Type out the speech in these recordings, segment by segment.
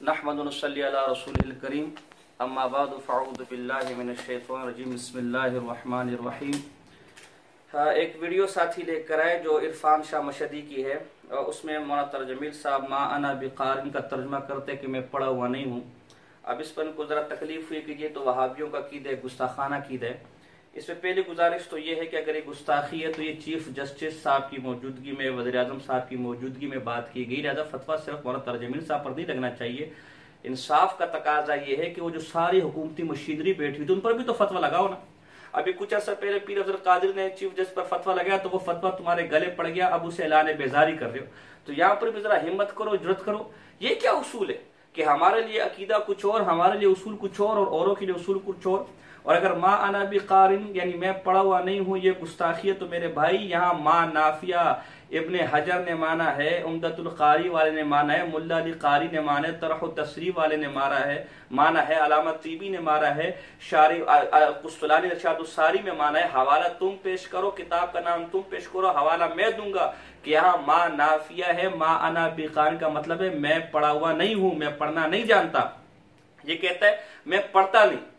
نحمد و نصلی علی رسوله الکریم اما بعد فاعوذ باللہ من الشیطان الرجیم بسم اللہ الرحمن الرحیم۔ ایک ویڈیو ساتھی لے کر آئے جو عرفان شاہ مشہدی کی ہے، اس میں مولانا ترق جمیل صاحب ما انا بقارئ کا ترجمہ کرتے کہ میں پڑھا ہوا نہیں ہوں۔ اب اس پر ان کو ذرا تکلیف ہوئی کہ یہ تو وہابیوں کا عقیدہ ہے، گستاخانہ عقیدہ ہے۔ اس میں پہلی گزارش تو یہ ہے کہ اگر یہ گستاخی ہے تو یہ چیف جسٹس صاحب کی موجودگی میں، وزیر اعظم صاحب کی موجودگی میں بات کی گئی، لہذا فتویٰ صرف مولانا ترق جمیل صاحب پر نہیں لگنا چاہیے۔ انصاف کا تقاضا یہ ہے کہ وہ جو ساری حکومتی مشینری بیٹھی تھی ان پر بھی تو فتویٰ لگاؤ نا۔ ابھی کچھ عرصہ پہلے پیر افضل قادری نے چیف جسٹس پر فتویٰ لگایا تو وہ فتویٰ تمہارے گلے پڑ گیا، اب اسے اعلان بیزاری کر رہے ہو، تو یہاں پر بھی ذرا ہمت کرو، جرأت کرو۔ یہ کیا اصول ہے کہ ہمارے لیے عقیدہ کچھ اور، ہمارے لیے اصول کچھ اور اوروں کے لیے اصول کچھ اور؟ اور اگر ما انا بقارئ یعنی میں پڑھا ہوا نہیں ہوں یہ گستاخی ہے، تو میرے بھائی یہاں ما نافیہ ابن حجر نے مانا ہے، عمدۃ القاری والے نے مانا ہے، ملا علی قاری نے مانا ہے، طرح التصریف والے نے مانا ہے، علامہ طیبی نے مانا ہے، شارح قسطلانی ارشاد الساری میں مانا ہے۔ حوالہ تم پیش کرو، کتاب کا نام تم پیش کرو، حوالہ میں دوں گا کہ یہاں ما نافیہ ہے، ما انا بقارئ کا مطلب ہے میں پڑھا ہوا نہیں ہوں، میں پڑھنا نہیں جانتا۔ یہ کہتا ہے میں پڑھتا نہیں،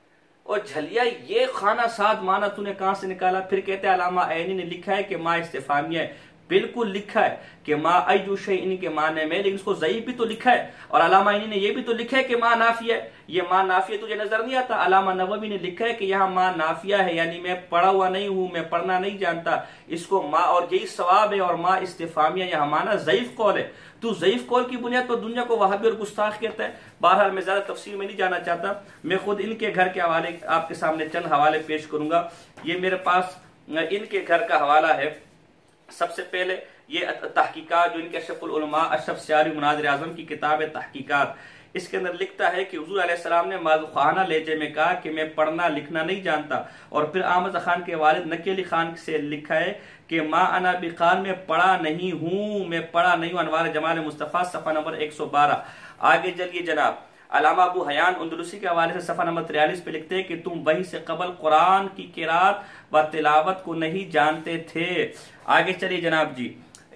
اور جھلیا یہ خانہ ساد معنی تو نے کہاں سے نکالا؟ پھر کہتے ہیں علامہ عینی نے لکھا ہے کہ ما استفہامیہ ہے، بالکل لکھا ہے کہ ما ایو شیء کے معنی میں، لیکن اس کو ضعیف بھی تو لکھا ہے، اور علامہ عینی نے یہ بھی تو لکھا ہے کہ ما نافیہ ہے۔ یہ ما نافیہ تجھے نظر نہیں آتا؟ علامہ نووی نے لکھا ہے کہ یہاں ما نافیہ ہے، یعنی میں پڑھا ہوا نہیں ہوں، میں پڑھنا نہیں جانتا، اس کو ما، اور یہی ثواب ہے، اور ما استفہامیہ یہاں معنی ضعیف قول ہے۔ تو ضعیف قول کی بنیاد پر دنیا کو وہابی اور گستاخ کہتا ہے۔ بہرحال میں زیادہ تفصیل میں نہیں جانا چاہتا، میں خود ان کے گھر کے حوالے آپ کے سامنے چند حوالے پیش کروں گا۔ یہ میرے پاس ان کے گھر کا حوالہ ہے۔ سب سے پہلے یہ تحقیقات جو ان کے اشرف العلماء اشرف سیاری مناظر اعظم کی کتاب ہے تحقیقات، اس کے اندر لکھتا ہے کہ حضور علیہ السلام نے مادخواہانہ لہجے میں کہا کہ میں پڑھنا لکھنا نہیں جانتا، اور پھر احمد خان کے والد نقی علی خان سے لکھا ہے کہ ما انا بقارئ میں پڑھا نہیں ہوں، میں پڑھا نہیں ہوں، انوار جمال مصطفیٰ صفحہ نمبر 112۔ آگے چلیے جناب، علامہ ابو حیان اندلسی کے حوالے سے صفحہ نمبر 43 پہ لکھتے ہیں کہ تم وحی سے قبل قرآن کی قرات و تلاوت کو نہیں جانتے تھے۔ آگے چلیے جناب جی،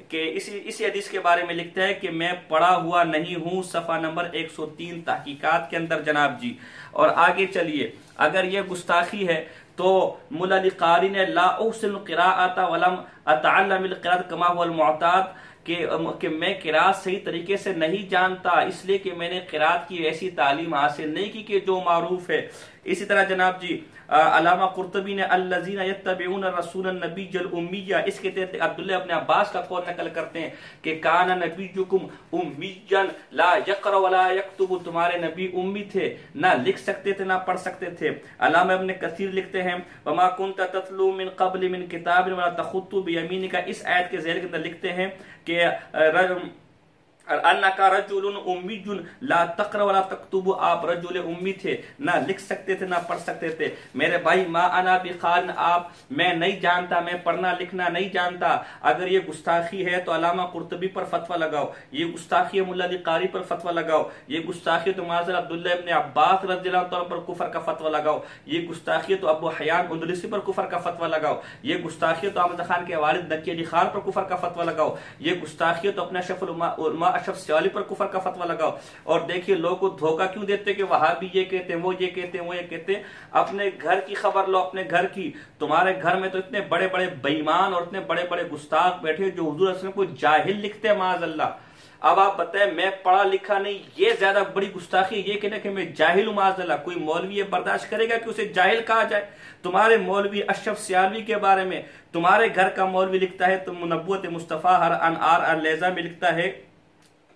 کہ اسی حدیث کے بارے میں لکھتا ہے کہ میں پڑھا ہوا نہیں ہوں، صفحہ نمبر 103 تحقیقات کے اندر جناب جی۔ اور آگے چلیے، اگر یہ گستاخی ہے تو ملا علی قاری نے لا احسن القراءۃ ولم اتعلم القراءۃ کما هو المعتاد، کہ میں قرات صحیح طریقے سے نہیں جانتا اس لیے کہ میں نے قرات کی ایسی تعلیم حاصل نہیں کی کہ جو معروف ہے۔ اسی طرح جناب جی علامہ قرطبی نے الذین یتبعون الرسول النبی الامیہ، اس کے تحت عبداللہ ابن عباس کا قول نقل کرتے ہیں کہ کان نبیکم امییا لا یقرأ ولا یکتب، تمہارے نبی امی تھے، نہ لکھ سکتے تھے نہ پڑھ سکتے تھے۔ علامہ ابن کثیر لکھتے ہیں وما کنت تتلو من قبل من کتاب ولا تخط بیمینک، اس آیت کے ذیل کے اندر لکھتے ہیں کہ انکا رجل امی لا تقرأ ولا تکتب، آپ رجل امی تھے، نہ لکھ سکتے تھے نہ پڑھ سکتے تھے۔ میرے بھائی ما انا بقارئ، آپ میں نہیں جانتا، میں پڑھنا لکھنا نہیں جانتا۔ اگر یہ گستاخی ہے تو علامہ قرطبی پر فتویٰ لگاؤ، یہ گستاخی ہے ملا علی قاری پر فتویٰ لگاؤ، یہ گستاخی تو معاذ عبداللہ ابن عباس رضی اللہ عنہ پر کفر کا فتویٰ لگاؤ، یہ گستاخی تو ابو حیان اندلسی پر کفر کا فتویٰ لگاؤ، یہ گستاخی تو احمد خان کے والد نقی علی خان پر کفر کا فتویٰ لگاؤ، یہ گستاخی تو اپنے اشرف العلماء اشرف سیالی پر کفر کا فتویٰ لگاؤ۔ اور دیکھیے لوگوں کو دھوکہ کیوں دیتے کہ وہابی یہ کہتے ہیں، وہ یہ کہتے ہیں، وہ یہ کہتے ہیں۔ اپنے گھر کی خبر لو، اپنے گھر کی۔ تمہارے گھر میں تو اتنے بڑے بڑے بے ایمان اور اتنے بڑے بڑے گستاخ بیٹھے جو حضور صلی اللہ علیہ وسلم کو جاہل لکھتے ہیں، معاذاللہ۔ اب آپ بتائیں میں پڑھا لکھا نہیں، یہ زیادہ بڑی گستاخی یہ کہنا کہ میں جاہل ہوں، معاذاللہ۔ کوئی مولوی یہ برداشت کرے گا کہ اسے جاہل کہا جائے؟ تمہارے مولوی اشرف سیالوی کے بارے میں تمہارے گھر کا مولوی لکھتا ہے، تم نبوت مصطفیٰ ہر انعار اللیزہ میں لکھتا ہے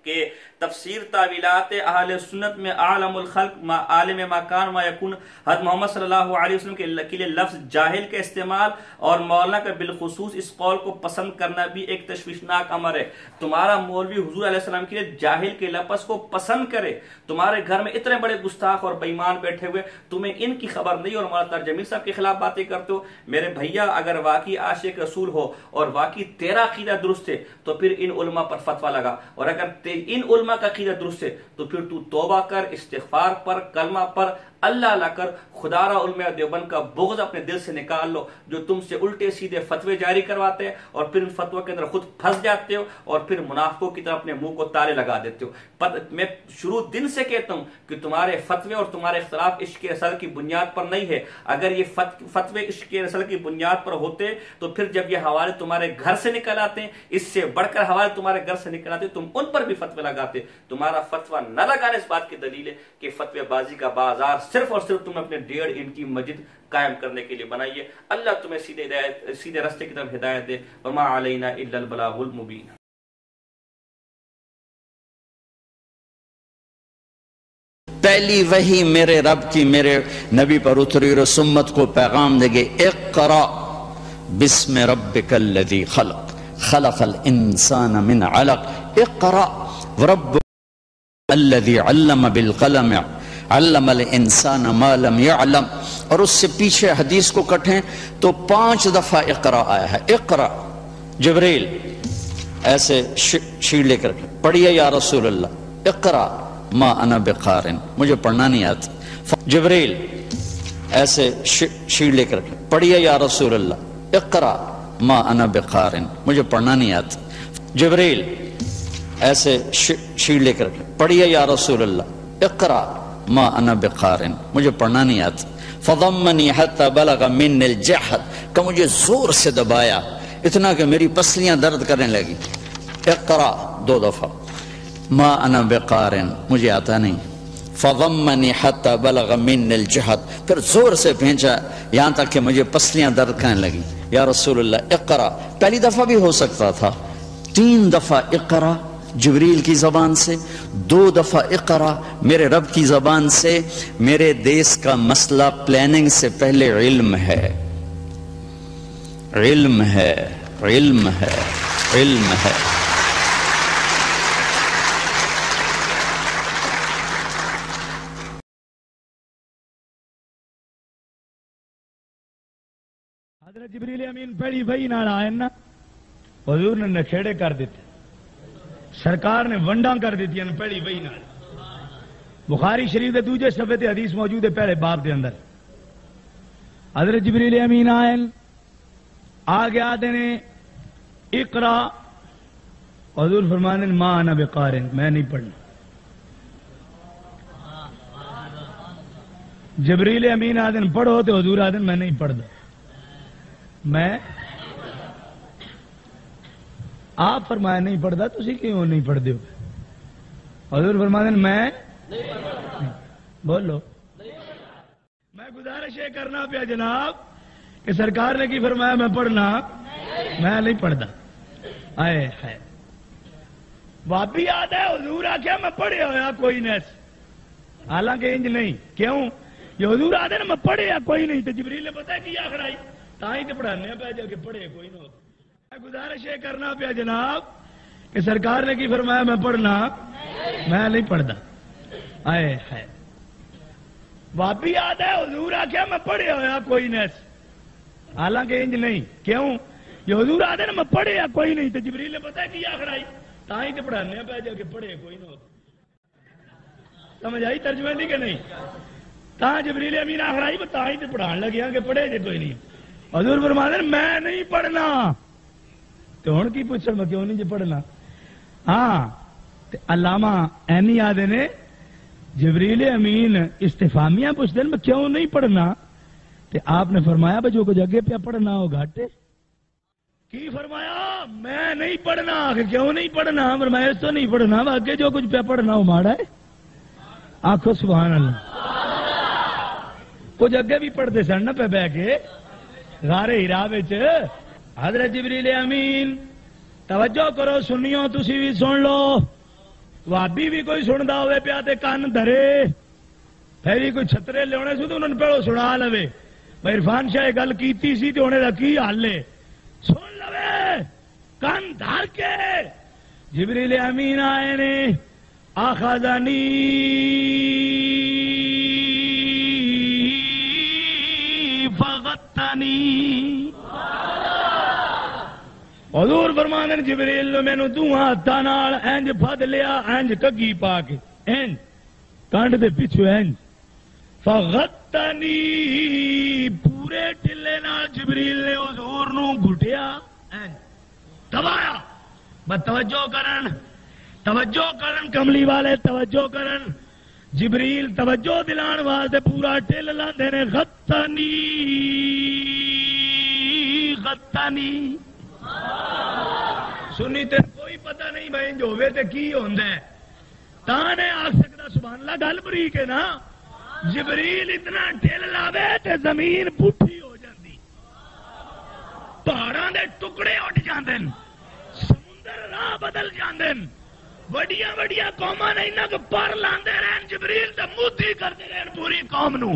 کہ تفسیر تعویلات اہل سنت میں عالم الخلق عالم مکان ما یکون، حضرت محمد صلی اللہ علیہ وسلم کے لیے لفظ جاہل کا استعمال اور مولانا کا بالخصوص اس قول کو پسند کرنا بھی ایک تشویشناک امر ہے۔ تمہارا مولوی حضور علیہ السلام کے لیے جاہل کے لفظ کو پسند کرے، تمہارے گھر میں اتنے بڑے گستاخ اور بے ایمان بیٹھے ہوئے، تمہیں ان کی خبر نہیں اور مولانا ترق جمیل صاحب کے خلاف باتیں کرتے ہو۔ میرے بھیا اگر واقعی عاشق رسول ہو اور واقعی تیرا عقیدہ درست ہے تو پھر ان علماء پر فتویٰ لگا، اور اگر ان علماء کا عقیدہ درست ہے تو پھر تو توبہ کر، استغفار پر، کلمہ پر، اللہ اللہ کر خدا را علماء دیوبند کا بغض اپنے دل سے نکال لو، جو تم سے الٹے سیدھے فتوے جاری کرواتے ہیں اور پھر ان فتووں کے اندر خود پھنس جاتے ہو اور پھر منافقوں کی طرح اپنے منہ کو تالے لگا دیتے ہو۔ میں شروع دن سے کہتا ہوں کہ تمہارے فتوے اور تمہارے اختلاف عشق رسول کی بنیاد پر نہیں ہے۔ اگر یہ فتوے عشق رسول کی بنیاد پر ہوتے تو پھر جب یہ حوالے تمہارے گھر سے نکل آتے ہیں، اس سے بڑھ کر حوالے تمہارے گھر سے نکل آتے، تم ان پر بھی فتوے لگاتے۔ تمہارا فتویٰ نہ لگانے اس بات کی دلیل ہے کہ فتوے بازی کا بازار صرف اور صرف تم اپنے 1.5 انچ کی مسجد قائم کرنے کے لیے بنائیے۔ اللہ تمہیں سیدھے راستے کی طرف ہدایت دے۔ وما علینا الا البلاغ المبین۔ پہلی وحی میرے رب کی میرے نبی پر اتری اور سمت کو پیغام دے گے، اقرا بسم ربک الذی خلق خلق الانسان من علق اقرا ورب الذی علم بالقلم علم الانسان ما لم يعلم۔ اور اس سے پیچھے حدیث کو کٹیں تو 5 دفعہ اقرا آیا ہے۔ اقرا، جبریل ایسے شیڑ لے کر پڑھیے یا رسول اللہ، اقرا ما انا بقارن، مجھے پڑھنا نہیں آتا۔ جبریل ایسے شیڑ لے کر پڑھیے یا رسول اللہ، اقرا ما انا بقارن، مجھے پڑھنا نہیں آتا۔ جبریل ایسے شیڑ لے کر پڑھیے یا رسول اللہ، اقرا ما انا بقارن، مجھے پڑھنا نہیں آتا۔ فضمنی حتی بلغ من الجحد، کہ مجھے زور سے دبایا اتنا کہ میری پسلیاں درد کرنے لگی۔ اقرا 2 دفعہ، ما انا بقارن، مجھے آتا نہیں۔ فضمنی حتی بلغ من الجحد، پھر زور سے پھینچا یہاں تک کہ مجھے پسلیاں درد کرنے لگی۔ یا رسول اللہ اقرا، پہلی دفعہ بھی ہو سکتا تھا۔ 3 دفعہ اقرا جبریل کی زبان سے، 2 دفعہ اقرا میرے رب کی زبان سے۔ میرے دیس کا مسئلہ پلاننگ سے پہلے علم ہے، علم ہے، علم ہے، علم ہے۔ حضرت جبریل امین پہلی وحی نال آئے نا، حضور نے نکھیڑے کر دیتے، سرکار نے ونڈاں کر دیتی ہیں پہلی وحی نال۔ بخاری شریف دے دوجے صفحے تے حدیث موجود ہے پہلے باب دے اندر۔ حضرت جبریل امین آئے، آگے آتے نے اقرا، حضور فرمانے ما انا بقارن، میں نہیں پڑھنا۔ جبریل امین آتے پڑھو تو حضور آتے میں نہیں پڑھتا۔ میں آپ فرمایا نہیں پڑھتا، تسی کیوں نہیں پڑھتے ہو؟ حضور فرماتے میں بولو، میں گزارش یہ کرنا پیا جناب کہ سرکار نے کی فرمایا میں پڑھنا، میں نہیں پڑھتا۔ آئے ہے واپی یاد ہے حضور آخیا میں پڑھیا ہوا کوئی نہیں، حالانکہ انج نہیں، کیوں؟ یہ حضور آدھے نا میں پڑھیا کوئی نہیں، تو جبریل نے پتا کیا کھڑائی تاہی تو پڑھانے پہ جا کے پڑھے کوئی نہ ہو۔ میں گزارش یہ کرنا پیا جناب کہ سرکار نے کی فرمایا میں پڑھنا، میں نہیں پڑھتا۔ آئے ہے واپی یاد ہے حضور آخیا میں پڑھیا ہوا کوئی نہیں، حالانکہ انج نہیں، کیوں؟ یہ حضور آدھے نا میں پڑھیا کوئی نہیں، تو جبریل نے پتا کیا کھڑائی تاہی تو پڑھانے پہ جا کے پڑھے کوئی نہ ہو۔ سمجھ آئی ترجمہ نہیں کہ نہیں؟ تاں جبریل امین آخرائی تاہی تو پڑھان لگیا کہ پڑھے جے کوئی نہیں۔ حضور فرماتے ہیں میں نہیں پڑھنا، تو ہن کی پوچھن میں کیوں نہیں جی پڑھنا؟ ہاں علامہ اینی آدھے نے جبریل امین استفہامیاں پوچھتے ہیں میں کیوں نہیں پڑھنا، تو آپ نے فرمایا بھائی جو کچھ اگے پہ پڑھنا ہو گھاٹے کی فرمایا میں نہیں پڑھنا، کہ کیوں نہیں پڑھنا؟ فرمایا اس تو نہیں پڑھنا، اگے جو کچھ پہ پڑھنا ہو ماڑا ہے۔ آنکھو سبحان اللہ، کچھ اگے بھی پڑھتے سن نا پہ بہ کے غار ہرا وچ۔ حضرت جبریل امین توجہ کرو سنیو، تسی بھی سن لو، وابی بھی کوئی سندا ہوئے پیا تے کان دھرے، پھر کوئی چھترے لے سی تو انہوں نے پہلو سنا لوے بھائی عرفان شاہ گل کیتی سی تو انہیں دا کی حل ہے، سن لوے کان دھر کے۔ جبریل امین آئے نے آخذنی فغتنی، حضور فرمانے جبریل نے مینوں دو ہاتھاں نال انج پھد لیا، انج کگی پا کے انج کنڈ دے پیچھے انج فغطنی پورے ٹلے نال جبریل نے حضور نو گھٹیا دبایا. بس توجہ کرن کملی والے توجہ کرن. جبریل توجہ دلان واسطے پورا ٹل لاندے نے غطنی سنی تے کوئی پتہ نہیں بھائی جو ہوئے تے کی ہوندا ہے تانے آکھ سکدا سبحان اللہ. گل بریک ہے نا. جبریل اتنا ٹل لاوے تے زمین پٹھی ہو جاندی, پہاڑاں دے ٹکڑے اٹھ جاندے, سمندر راہ بدل جاندے. وڈیاں وڈیاں قوماں نے انہاں کو پر لاندے رہن جبریل تے مودھی کردے رہن پوری قوم نو.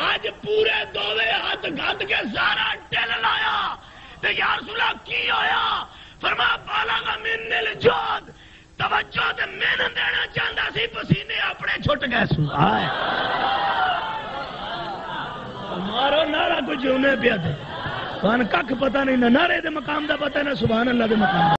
اج پورے دووے ہاتھ گھت کے سارا ٹل لایا تے یا رسول اللہ کی ہویا؟ فرمایا بالغ من الجود. توجہ تے میں دینا چاہتا سی, پسینے اپنے چھٹ گئے. مارو نعرہ کچھ ہونے پیا تھے کھ پتہ نہیں, نہ نعرے دے مقام دا پتہ نہ سبحان اللہ دے مقام دا.